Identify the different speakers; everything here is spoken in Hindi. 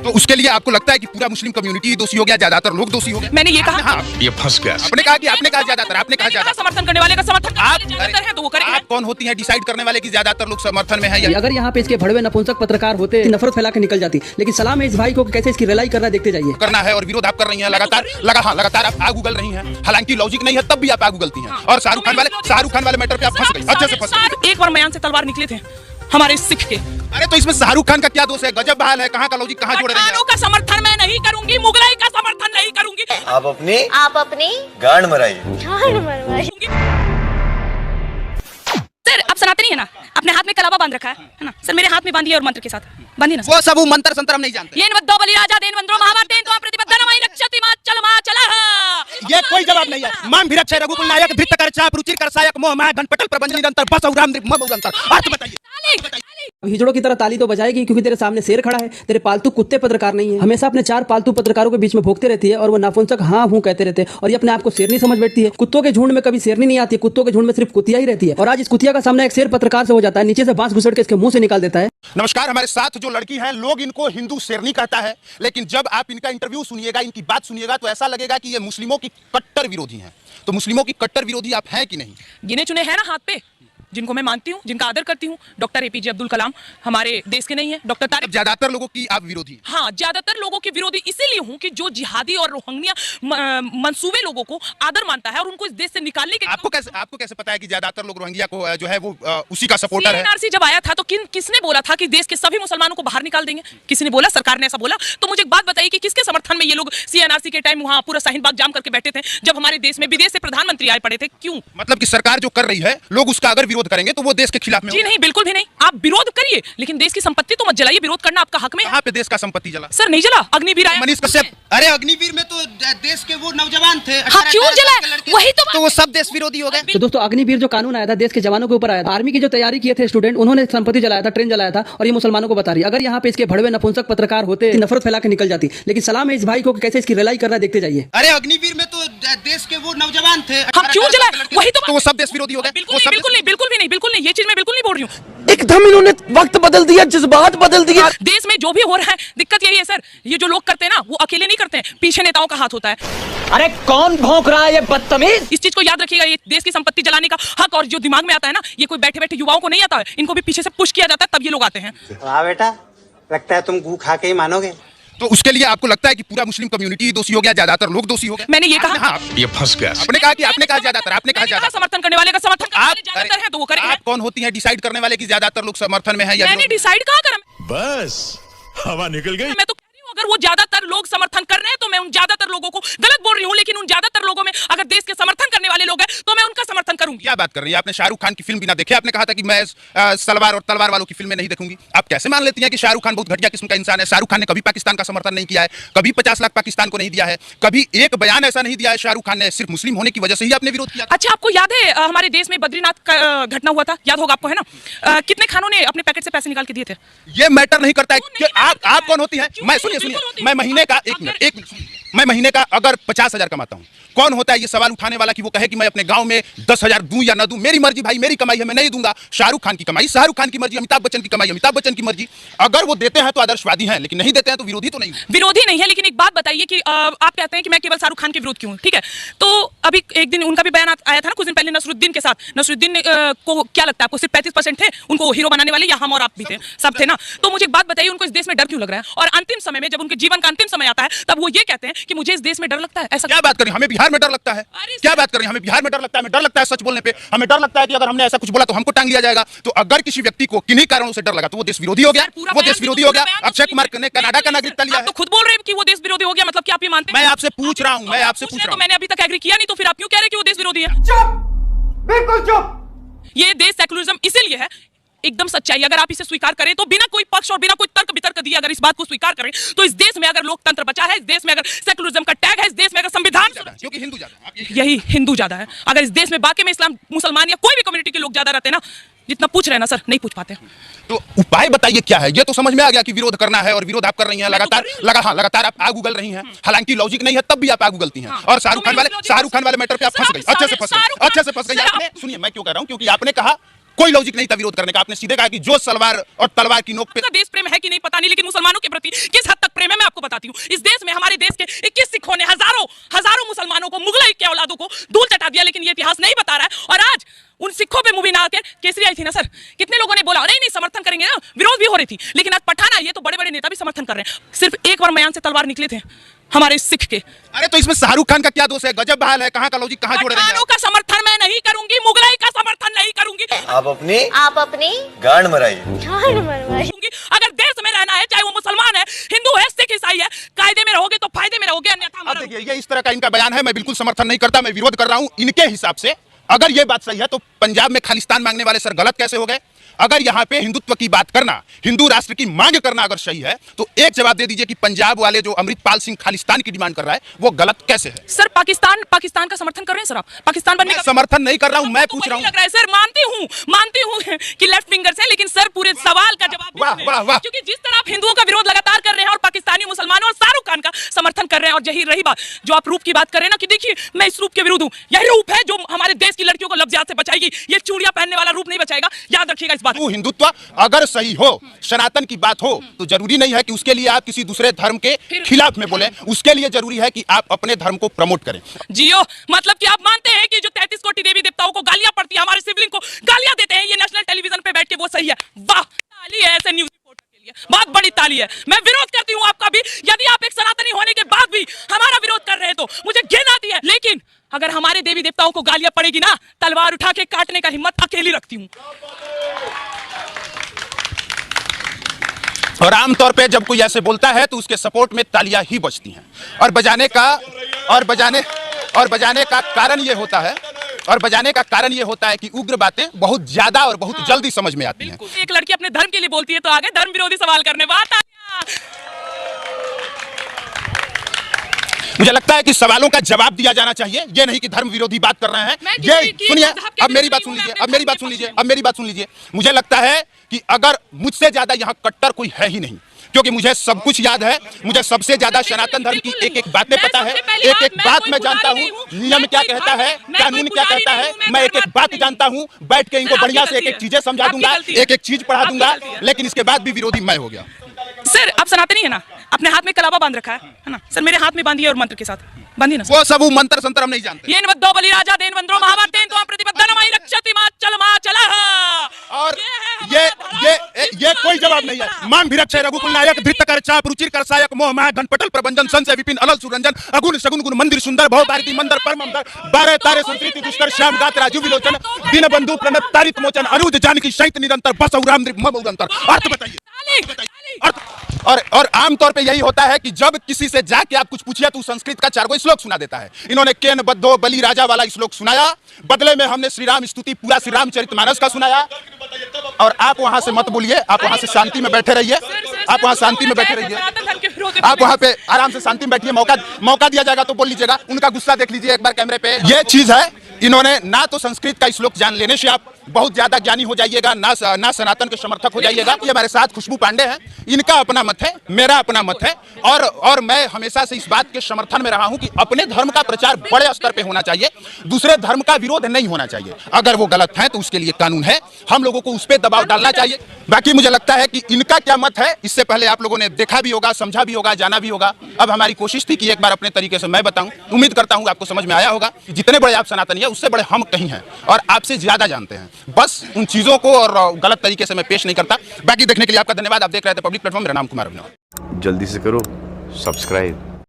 Speaker 1: तो उसके लिए आपको लगता है कि पूरा मुस्लिम कम्युनिटी दोषी हो गया, ज्यादातर लोग दोषी हो गए?
Speaker 2: मैंने ये कहा।
Speaker 1: हाँ,
Speaker 3: ये फंस गया।
Speaker 1: आपने कहा ज्यादातर, आपने कहा ज्यादा।
Speaker 2: समर्थन करने वाले का समर्थन ज्यादातर है तो वो करेंगे।
Speaker 1: आप कौन होती हैं डिसाइड करने वाले कि ज्यादातर लोग समर्थन में है?
Speaker 4: अगर यहाँ पे इसके भड़वे नपुंसक पत्रकार होते नफरत फैला के निकल जाती, लेकिन सलाम है इस भाई को कैसे इसकी रिलाई करना देखते जाइए।
Speaker 1: करना है और विरोध आप कर रही हैं लगातार आप आग उगल रही हैं। हालांकि लॉजिक नहीं है तब भी आप आग उगलती हैं। और शाहरुख खान वाले मैटर पे आप फंस गई, अच्छे से फंस गई।
Speaker 2: एक बार मयान से तलवार निकले थे हमारे सिख के।
Speaker 1: अरे तो इसमें शाहरुख खान का क्या दोष है? गजब बहाल है, कहाँ का लॉजिक कहाँ जोड़ रहे हैं?
Speaker 2: का समर्थन मैं नहीं करूंगी, मुगलाई का समर्थन नहीं करूंगी।
Speaker 5: आप अपनी गांड मराइए।
Speaker 2: सर आप सुनाते नहीं है ना, अपने हाथ में कलावा बांध रखा है ना सर, मेरे हाथ में बांधिए और मंत्र के साथ बांधिए ना।
Speaker 1: वो सब मंत्र संतर हम नहीं जानते।
Speaker 2: येन वद्दो बलि राजा देन वंद्रो महाभारतेन तो प्रतिबद्धनमय रक्षति माचलः।
Speaker 1: ये कोई जवाब नहीं है। माम भिरक्ष रघुकुल नायक धृत करचा रुचिर करसायक मोह माया घनपटल प्रबंध निरंतर बस और राम मबुगंतर। अर्थ बताइए।
Speaker 4: हिजड़ों की तरह ताली तो बजाएगी क्योंकि तेरे सामने शेर खड़ा है, तेरे पालतू कुत्ते पत्रकार नहीं है। हमेशा अपने 4 पालतू पत्रकारों के बीच में भोंकते रहती है और वो नाफुंसक हाँ हूँ कहते रहते हैं और ये अपने आप को शेरनी समझ बैठती है। कुत्तों के झुंड में कभी शेरनी नहीं आती, कुत्तों के झुंड में सिर्फ कुतिया ही रहती है। और आज इस कुतिया का सामना एक शेर पत्रकार से हो जाता है, नीचे से बांस घुसड़ के इसके मुंह से निकाल देता है।
Speaker 1: नमस्कार, हमारे साथ जो लड़की है लोग इनको हिंदू शेरनी कहता है, लेकिन जब आप इनका इंटरव्यू सुनिएगा, इनकी बात सुनिएगा तो ऐसा लगेगा कि ये मुस्लिमों की कट्टर विरोधी हैं। तो मुस्लिमों की कट्टर विरोधी आप हैं कि नहीं?
Speaker 2: गिने चुने हैं ना हाथ पे, जिनको मैं मानती हूँ, जिनका आदर करती हूँ। डॉक्टर एपीजे अब्दुल कलाम हमारे देश के नहीं है, डॉक्टर तारिक।
Speaker 1: ज्यादातर लोगों की आप विरोधी?
Speaker 2: हाँ, ज्यादातर लोगों की विरोधी इसीलिए हूँ कि जो जिहादी और रोहिंग्या मंसूबे लोगों को आदर मानता है और उनको इस देश से निकालने के।
Speaker 1: आपको कैसे पता है कि ज्यादातर लोग रोहिंग्या को जो है वो उसी का सपोर्टर है?
Speaker 2: सीएनआरसी जब आया था तो किसने बोला था कि देश के सभी मुसलमानों को बाहर निकाल देंगे? किसी ने बोला? सरकार ने ऐसा बोला? तो मुझे एक बात बताइए कि किसके समर्थन में ये लोग सीएनआरसी के टाइम वहाँ पूरा शाहीन बाग जाम करके बैठे थे जब हमारे देश में विदेश से प्रधानमंत्री आए पड़े थे? क्यों?
Speaker 1: मतलब कि सरकार जो कर रही है लोग उसका अगर विरोध करेंगे तो वो देश खिलाफ में?
Speaker 2: जी नहीं, बिल्कुल भी नहीं। आप विरोध करिए लेकिन देश की संपत्ति तो मत जलाइए। विरोध करना आपका हक में।
Speaker 1: कहाँ पे देश का संपत्ति जला?
Speaker 2: सर नहीं जला, अग्निवीर आया।
Speaker 1: मनीष कश्यप। अरे अग्निवीर में तो देश के वो नौजवान थे।
Speaker 2: हाँ, क्यों जला? वही तो
Speaker 1: वो सब देश विरोधी हो गए।
Speaker 4: तो दोस्तों अग्निवीर जो कानून आया था देश के जवानों के ऊपर आया था, आर्मी की जो तैयारी किए थे स्टूडेंट, उन्होंने संपत्ति जलाया था, ट्रेन जलाया था और ये मुसलमानों को बता रही है। अगर यहाँ पे इसके भड़वे नपुंसक पत्रकार होते नफरत फैला के निकल जाती, लेकिन सलाम है इस भाई को कैसे इसकी रिलाई करना देखते जाइए।
Speaker 1: अरे अग्निवीर में तो देश के वो नौजवान थे।
Speaker 2: हम क्यों जला? वही तो
Speaker 1: वो सब देश विरोधी हो गए।
Speaker 2: बिल्कुल नहीं, ये चीज मैं बिल्कुल नहीं बोल रही हूँ।
Speaker 6: एकदम इन्होंने वक्त बदल दिया, जज्बात बदल दिए।
Speaker 2: देश में जो भी हो रहा है दिक्कत यही है सर, ये जो लोग करते हैं ना वो अकेले नहीं करते हैं, पीछे नेताओं का हाथ होता है।
Speaker 6: अरे कौन भौंक रहा है ये बदतमीज?
Speaker 2: इस चीज को याद रखिएगा, ये देश की संपत्ति जलाने का हक और जो दिमाग में आता है ना, ये कोई बैठे बैठे युवाओं को नहीं आता है, इनको भी पीछे से पुश किया जाता है तब ये लोग आते हैं।
Speaker 7: वाह बेटा, लगता है तुम गू खा के ही मानोगे।
Speaker 1: तो उसके लिए आपको लगता है कि पूरा मुस्लिम कम्युनिटी दोषी हो गया, ज्यादातर लोग दोषी हो गए?
Speaker 2: मैंने ये कहा।
Speaker 1: हाँ,
Speaker 3: ये फंस गया।
Speaker 1: आपने कहा ज्यादातर, आपने कहा ज्यादा।
Speaker 2: समर्थन करने वाले का समर्थन ज्यादातर है तो वो करेंगे।
Speaker 1: आप कौन होती हैं डिसाइड करने वाले कि ज्यादातर लोग समर्थन में है या?
Speaker 2: मैंने डिसाइड कहाँ करा?
Speaker 3: बस हवा निकल गई।
Speaker 2: मैं तो कह रही हूँ अगर वो ज्यादातर लोग समर्थन कर रहे हैं तो मैं उन ज्यादातर लोगों को गलत बोल रही हूँ, लेकिन उन ज्यादातर लोगों में अगर देश के समर्थन करने वाले लोग हैं तो मैं उनका समर्थन करूंगी।
Speaker 1: क्या बात कर रही है? आपने शाहरुख खान की फिल्म बिना देखे आपने कहा था कि मैं सलवार और तलवार वालों की फिल्में नहीं देखूंगी। आप कैसे मान लेती हैं कि शाहरुख खान बहुत घटिया किस्म का इंसान है? शाहरुख खान ने कभी पाकिस्तान का समर्थन नहीं किया है, कभी 50 लाख पाकिस्तान को नहीं दिया है, कभी एक बयान ऐसा नहीं दिया है शाहरुख खान ने, सिर्फ मुस्लिम होने की वजह से ही आपने विरोध किया।
Speaker 2: अच्छा, आपको याद है हमारे देश में बद्रीनाथ का घटना हुआ था? याद होगा आपको, है ना? कितने खानों ने अपने पैकेट से पैसे निकाल के दिए थे?
Speaker 1: ये मैटर नहीं करता है कि आप कौन होती हैं। मैं सुनिए, मैं महीने का एक मिनट मैं महीने का अगर 50,000 कमाता हूँ, कौन होता है ये सवाल उठाने वाला कि वो कहे कि मैं अपने गांव में 10,000 दूं या ना दूं? मेरी मर्जी भाई, मेरी कमाई है, मैं नहीं दूंगा। शाहरुख खान की कमाई शाहरुख खान की मर्जी, अमिताभ बच्चन की कमाई अमिताभ बच्चन की मर्जी। अगर वो देते हैं तो आदर्शवादी हैं, लेकिन नहीं देते हैं तो विरोधी तो नहीं।
Speaker 2: विरोधी नहीं है, लेकिन एक बात बताइए कि आप कहते हैं कि मैं केवल शाहरुख खान के विरोध क्यों हूं? ठीक है, तो अभी एक दिन उनका भी बयान आया था ना कुछ दिन पहले नसरुद्दीन के साथ। नसरुद्दीन को क्या लगता है आपको, सिर्फ 35% थे उनको हीरो बनाने वाले, या हम और आप भी थे, सब थे ना? तो मुझे एक बात बताइए, उनको इस देश में डर क्यों लग रहा है? और अंतिम समय में जब उनके जीवन का अंतिम समय आता है तब वो ये कहते हैं कि मुझे इस देश में डर लगता है। ऐसा
Speaker 1: क्या बात करें? हमें बिहार में डर लगता है? क्या बात करें? हमें बिहार में डर लगता है, हमें डर लगता है सच बोलने पे, हमें डर लगता है कि अगर हमने ऐसा कुछ बोला तो हमको टांग लिया जाएगा। तो अगर किसी व्यक्ति को किन्हीं कारणों से डर लगा तो वो देश विरोधी हो गया, वो देश विरोधी हो गया। अक्षय कुमार ने कनाडा का नागरिकता लिया है।
Speaker 2: तो खुद बोल रहे हैं कि वो देश विरोधी हो गया, मतलब कि आप ये मानते हैं?
Speaker 1: मैं आपसे पूछ रहा हूं,
Speaker 2: मैंने अभी तक एग्री किया नहीं, तो फिर आप क्यों कह रहे हैं कि वो देश विरोधी है?
Speaker 7: चुप, बिल्कुल चुप।
Speaker 2: ये देश सेकुलरिज्म इसीलिए है, एकदम सच्चाई। अगर आप इसे स्वीकार करें तो बिना कोई पक्ष और बिना कोई तर्क वितर्क दिए अगर इस बात को स्वीकार करें तो इस देश में अगर लोकतंत्र बचा है, इस देश में अगर सेकुलरिज्म का टैग है, इस देश में अगर संविधान,
Speaker 1: क्योंकि हिंदू ज्यादा,
Speaker 2: यही हिंदू ज्यादा है। अगर इस देश में बाकी में इस्लाम, मुसलमान या कोई भी कम्युनिटी के लोग ज्यादा रहते हैं ना, जितना पूछ रहे हैं ना सर, नहीं पूछ पाते।
Speaker 1: तो उपाय बताइए क्या है? ये तो समझ में आ गया कि विरोध करना है और विरोध आप कर रही हैं लगातार आप आग उगल रही हैं। हालांकि लॉजिक नहीं है तब भी आप आग उगलती हैं। और शाहरुख खान वाले मैटर पे आप फंस गई, अच्छे से फंस गई। सुनिए, मैं क्यों कह रहा हूं, क्योंकि आपने कहा कोई लॉजिक नहीं था विरोध करने का। आपने सीधे कहा कि जो सलवार और तलवार की नोक पे
Speaker 2: देश प्रेम है कि नहीं पता नहीं, लेकिन मुसलमानों के प्रति किस हद तक प्रेम है मैं चाहती हूँ। इस देश में, हमारे देश के 21 सिखों ने हजारों मुसलमानों को, मुगलई के औलादों को धूल चटा दिया, लेकिन ये इतिहास नहीं बता रहा है। और आज उन सिखों पे मूवी ना आकर केसरी आई थी ना सर, कितने लोगों ने बोला नहीं समर्थन करेंगे ना, विरोध भी हो रही थी, लेकिन आज पठान आई है तो बड़े बड़े नेता भी समर्थन कर रहे हैं। सिर्फ एक बार मयान से तलवार निकले थे हमारे सिख के।
Speaker 1: अरे तो इसमें शाहरुख खान का क्या दोष है? गजब बहाल है, कहाँ का लॉजिक, कहाँ जोड़ रहे हैं?
Speaker 2: पठानों का समर्थन मैं नहीं करूंगी, मुगलई का समर्थन नहीं करूंगी।
Speaker 5: आप अपनी गांड मराइए।
Speaker 2: अगर देश में रहना है, चाहे वो मुसलमान है, हिंदू है, सिख, ईसाई है, कायदे में रहोगे तो फायदे में रहोगे, अन्यथा
Speaker 1: अब देखिए, ये इस तरह का इनका बयान है, मैं बिल्कुल समर्थन नहीं करता, मैं विरोध कर रहा हूं। इनके हिसाब से अगर ये बात सही है तो पंजाब में खालिस्तान मांगने वाले सर गलत कैसे हो गए? अगर यहाँ पे हिंदुत्व की बात करना, हिंदू राष्ट्र की मांग करना अगर सही है, तो एक जवाब दे दीजिए कि पंजाब वाले जो अमृतपाल सिंह खालिस्तान की डिमांड कर रहा है वो गलत कैसे है?
Speaker 2: सर पाकिस्तान का समर्थन कर रहे हैं सर आप? पाकिस्तान बनने का
Speaker 1: समर्थन नहीं कर रहा हूं, मैं पूछ रहा हूं।
Speaker 2: लग रहा है सर, मानती हूं कि लेफ्ट विंगर्स है, लेकिन सर पूरे सवाल का जवाब
Speaker 1: वाह वाह वाह,
Speaker 2: क्योंकि जिस तरह आप हिंदुओं का विरोध लगातार कर रहे हैं और पाकिस्तानी मुसलमानों और शाहरुख खान का समर्थन कर रहे हैं, और यही रही बात जो आप रूप की बात कर रहे हैं ना, कि देखिए मैं इस रूप के विरुद्ध हूं, यही रूप है जो हमारे देश की लड़कियों को लफ्ज़ियात से बचाएगी, ये चूड़ियां पहनने वाला रूप नहीं बचाएगा, याद रखिएगा इस बात को।
Speaker 1: हिंदुत्व अगर सही हो, सनातन की बात हो, तो जरूरी नहीं है कि उसके लिए आप किसी दूसरे धर्म के खिलाफ में बोले, उसके लिए जरूरी है कि आप अपने धर्म को प्रमोट करें।
Speaker 2: जियो, मतलब कि आप मानते हैं कि जो 33 कोटि देवी देवताओं को गालियां पड़ती है, हमारे सिबलिंग को गालियां देते हैं, ये नेशनल टेलीविजन पे बैठ के वो सही है? वाह, ताली है ऐसे न्यूज रिपोर्टर के लिए, बहुत बड़ी ताली है। मैं विरोध करती हूँ आपका भी, यदि आप एक सनातनी होने के बाद भी हमारा विरोध कर रहे हैं तो मुझे घिन आती है, लेकिन अगर हमारे देवी देवताओं को गालियां पड़ेगी ना, तलवार उठा के काटने का हिम्मत अकेली रखती हूँ।
Speaker 1: और आमतौर पे जब कोई ऐसे बोलता है तो उसके सपोर्ट में तालियां ही बजती हैं, और बजाने का कारण ये होता है कि उग्र बातें बहुत ज्यादा और बहुत जल्दी समझ में आती हैं।
Speaker 2: एक लड़की अपने धर्म के लिए बोलती है तो आगे धर्म विरोधी सवाल करने बात।
Speaker 1: मुझे लगता है कि सवालों का जवाब दिया जाना चाहिए, ये नहीं कि धर्म विरोधी बात कर रहे हैं। ये सुनिए, अब मेरी बात सुन लीजिए, मुझे लगता है कि अगर मुझसे ज्यादा यहाँ कट्टर कोई है ही नहीं, क्योंकि मुझे सब कुछ याद है, मुझे सबसे ज्यादा सनातन धर्म की एक बातें पता है, एक बात मैं जानता हूँ, नियम क्या कहता है, कानून क्या कहता है, मैं एक बात जानता हूँ, बैठ के इनको बढ़िया से एक चीजें समझा दूंगा, एक चीज पढ़ा दूंगा, लेकिन इसके बाद भी विरोधी मैं हो गया।
Speaker 2: सर आप सनातनी है ना, अपने हाथ में कलावा बांध रखा है ना सर, मेरे हाथ में बांधिए और मंत्र के साथ बांधिए ना।
Speaker 1: वो सब मंत्र संतर हम नहीं जानते।
Speaker 2: ये नवद्दो बलि राजा देन वंद्रो महावातेन तो प्रतिपद्दनमयि रक्षति माचलः।
Speaker 1: और ये कोई जवाब नहीं है। मांग भिरक्षय रघुकुल नायक धृतकर चाप रुचिर कर सायक मोह माह घनपटल प्रबंधन संशय विपिन अलल सुरंजन अगुण सगुन गुण मंदिर सुंदर भव भारती मंदर परमम दर 12 तारे संस्कृति दुष्कर श्याम गात राजू विलोचन दीन बंधु प्रणत तारित मोचन अरुज जानकी सहित निरंतर बस राम मम उदंतर। अर्थ बताइए। और आमतौर पे यही होता है कि जब किसी से जाके आप कुछ पूछिए तो संस्कृत का 4 श्लोक सुना देता है। इन्होंने केन बद्धो बलि राजा वाला श्लोक सुनाया, बदले में हमने श्री राम स्तुति पूरा श्री रामचरितमानस का सुनाया। और आप वहां से मत बोलिए, आप वहां से शांति में बैठे रहिए, आप वहां शांति में बैठे रहिए, आप वहां पे आराम से शांति में बैठिए। मौका दिया जाएगा तो बोल लीजिएगा। उनका गुस्सा देख लीजिए एक बार कैमरे पे। ये चीज है, इन्होंने ना तो संस्कृत का श्लोक जान लेने से आप बहुत ज्यादा ज्ञानी हो जाइएगा, ना सनातन के समर्थक हो जाइएगा। ये हमारे साथ खुशबू पांडे हैं, इनका अपना मत है, मेरा अपना मत है, और मैं हमेशा से इस बात के समर्थन में रहा हूं कि अपने धर्म का प्रचार बड़े स्तर पे होना चाहिए, दूसरे धर्म का विरोध नहीं होना चाहिए। अगर वो गलत है तो उसके लिए कानून है, हम लोगों को उस पर दबाव डालना चाहिए। बाकी मुझे लगता है कि इनका क्या मत है इससे पहले आप लोगों ने देखा भी होगा, समझा भी होगा, जाना भी होगा। अब हमारी कोशिश थी कि एक बार अपने तरीके से मैं बताऊं, उम्मीद करता हूं आपको समझ में आया होगा। जितने बड़े आप सनातनी है उससे बड़े हम कहीं हैं और आपसे ज्यादा जानते हैं। बस उन चीजों को और गलत तरीके से मैं पेश नहीं करता। बाकी देखने के लिए आपका धन्यवाद। आप देख रहे थे पब्लिक प्लेटफॉर्म, मेरा नाम कुमार अभिनव।
Speaker 8: जल्दी से करो सब्सक्राइब।